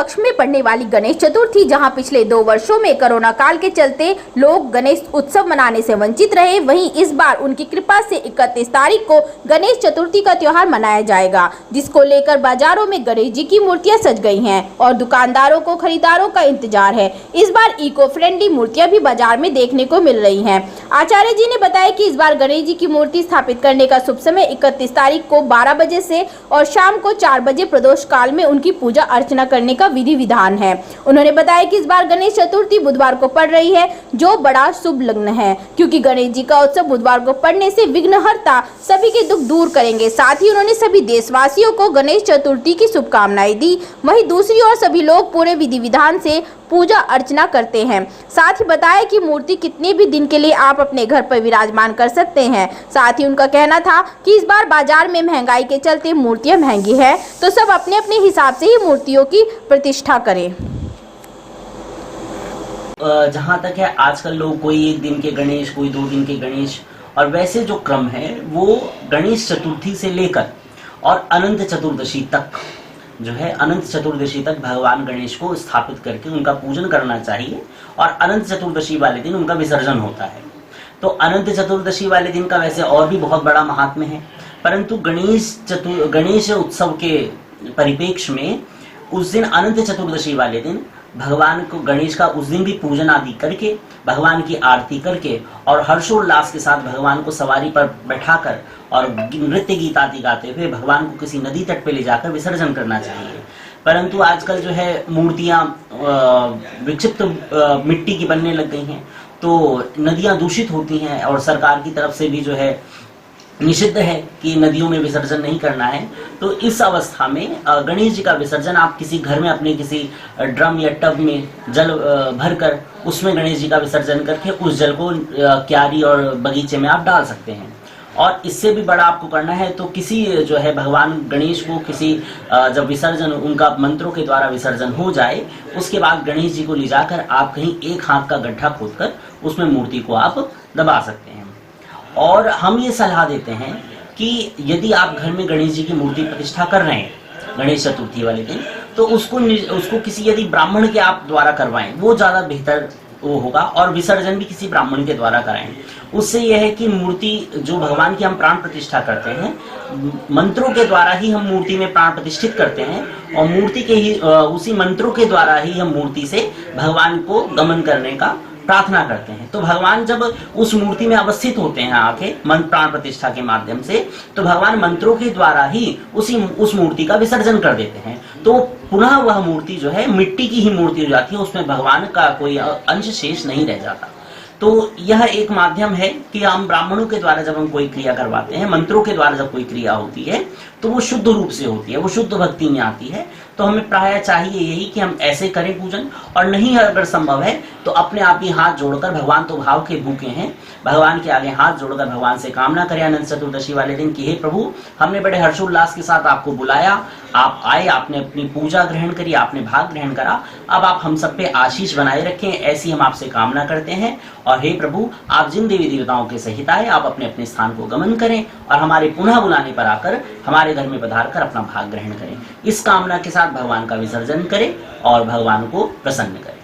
पक्ष में पड़ने वाली गणेश चतुर्थी, जहां पिछले 2 वर्षों में कोरोना काल के चलते लोग गणेश उत्सव मनाने से वंचित रहे, वहीं इस बार उनकी कृपा से 31 तारीख को गणेश चतुर्थी का त्योहार मनाया जाएगा, जिसको लेकर बाजारों में गणेश जी की मूर्तियां सज गई हैं और दुकानदारों को खरीदारों का इंतजार है। इस बार इको फ्रेंडली मूर्तियां भी बाजार में देखने को मिल रही हैं। आचार्य जी ने बताया कि इस बार गणेश जी की मूर्ति स्थापित करने का शुभ समय 31 तारीख को 12 बजे से और शाम को 4 बजे प्रदोष काल में उनकी पूजा अर्चना करने का विधि विधान है। उन्होंने बताया कि इस बार गणेश चतुर्थी बुधवार को पड़ रही है, जो बड़ा शुभ लग्न है, क्योंकि गणेश जी का उत्सव बुधवार को पड़ने से विघ्नहर्ता सभी के दुख दूर करेंगे। साथ ही उन्होंने सभी देशवासियों को गणेश चतुर्थी की शुभकामनाएं दी। वहीं दूसरी ओर सभी लोग पूरे विधि विधान से पूजा अर्चना करते हैं। साथ ही बताया कि मूर्ति कितने भी दिन के लिए आप अपने घर पर विराजमान कर सकते हैं। साथ ही उनका कहना था कि इस बार बाजार में महंगाई के चलते मूर्तियां महंगी है, तो सब अपने अपने हिसाब से ही मूर्तियों की प्रतिष्ठा करें। जहाँ तक है आजकल लोग कोई 1 दिन के गणेश, कोई 2 दिन के गणेश, और वैसे जो क्रम है वो गणेश चतुर्थी से लेकर और अनंत चतुर्दशी तक जो है, अनंत चतुर्दशी तक भगवान गणेश को स्थापित करके उनका पूजन करना चाहिए और अनंत चतुर्दशी वाले दिन उनका विसर्जन होता है। तो अनंत चतुर्दशी वाले दिन का वैसे और भी बहुत बड़ा महात्म्य है, परंतु गणेश उत्सव के परिप्रेक्ष्य में उस दिन अनंत चतुर्दशी वाले दिन भगवान को, गणेश का उस दिन भी पूजन आदि करके, भगवान की आरती करके और हर्षोल्लास के साथ भगवान को सवारी पर बैठाकर और नृत्य गीत आदि गाते हुए भगवान को किसी नदी तट पे ले जाकर विसर्जन करना चाहिए। परंतु आजकल जो है मूर्तियां विक्षिप्त मिट्टी की बनने लग गई हैं, तो नदियां दूषित होती हैं और सरकार की तरफ से भी जो है निषिद्ध है कि नदियों में विसर्जन नहीं करना है। तो इस अवस्था में गणेश जी का विसर्जन आप किसी घर में अपने किसी ड्रम या टब में जल भरकर उसमें गणेश जी का विसर्जन करके उस जल को क्यारी और बगीचे में आप डाल सकते हैं। और इससे भी बड़ा आपको करना है तो किसी जो है भगवान गणेश को किसी जब विसर्जन उनका मंत्रों के द्वारा विसर्जन हो जाए, उसके बाद गणेश जी को ले जाकर आप कहीं 1 हाथ का गड्ढा खोदकर उसमें मूर्ति को आप दबा सकते हैं। और हम ये सलाह देते हैं कि यदि आप घर में गणेश जी की मूर्ति प्रतिष्ठा कर रहे हैं गणेश चतुर्थी वाले दिन, तो उसको किसी यदि ब्राह्मण के आप द्वारा करवाएं, वो ज्यादा बेहतर वो होगा, और विसर्जन भी किसी ब्राह्मण के द्वारा कराएं। उससे यह है कि मूर्ति जो भगवान की हम प्राण प्रतिष्ठा करते हैं, मंत्रों के द्वारा ही हम मूर्ति में प्राण प्रतिष्ठित करते हैं और मूर्ति के ही उसी मंत्रों के द्वारा ही हम मूर्ति से भगवान को गमन करने का प्रार्थना करते हैं। तो भगवान जब उस मूर्ति में अवस्थित होते हैं आके मंत्र प्राण प्रतिष्ठा के माध्यम से, तो भगवान मंत्रों के द्वारा ही उस मूर्ति का विसर्जन कर देते हैं। तो पुनः वह मूर्ति जो है मिट्टी की ही मूर्ति हो जाती है, उसमें भगवान का कोई अंश शेष नहीं रह जाता। तो यह एक माध्यम है कि हम ब्राह्मणों के द्वारा जब हम कोई क्रिया करवाते हैं, मंत्रों के द्वारा जब कोई क्रिया होती है, तो वो शुद्ध रूप से होती है, वो शुद्ध भक्ति में आती है। तो हमें प्रायः चाहिए यही कि हम ऐसे करें पूजन, और नहीं अगर संभव है तो अपने आप ही हाथ जोड़कर, भगवान तो भाव के भूखे हैं, भगवान के आगे हाथ जोड़कर भगवान से कामना करें अनंत चतुर्दशी वाले दिन कि हे प्रभु, हमने बड़े हर्षोल्लास के साथ आपको बुलाया, आप आए, आपने अपनी पूजा ग्रहण करी, आपने भाग ग्रहण करा, अब आप हम सब पे आशीष बनाए रखें, ऐसी हम आपसे कामना करते हैं। और हे प्रभु, आप जिन देवी देवताओं के सहित आए, आप अपने अपने स्थान को गमन करें और हमारे पुनः बुलाने पर आकर हमारे घर में पधार कर अपना भाग ग्रहण करें। इस कामना के साथ भगवान का विसर्जन करें और भगवान को प्रसन्न करें।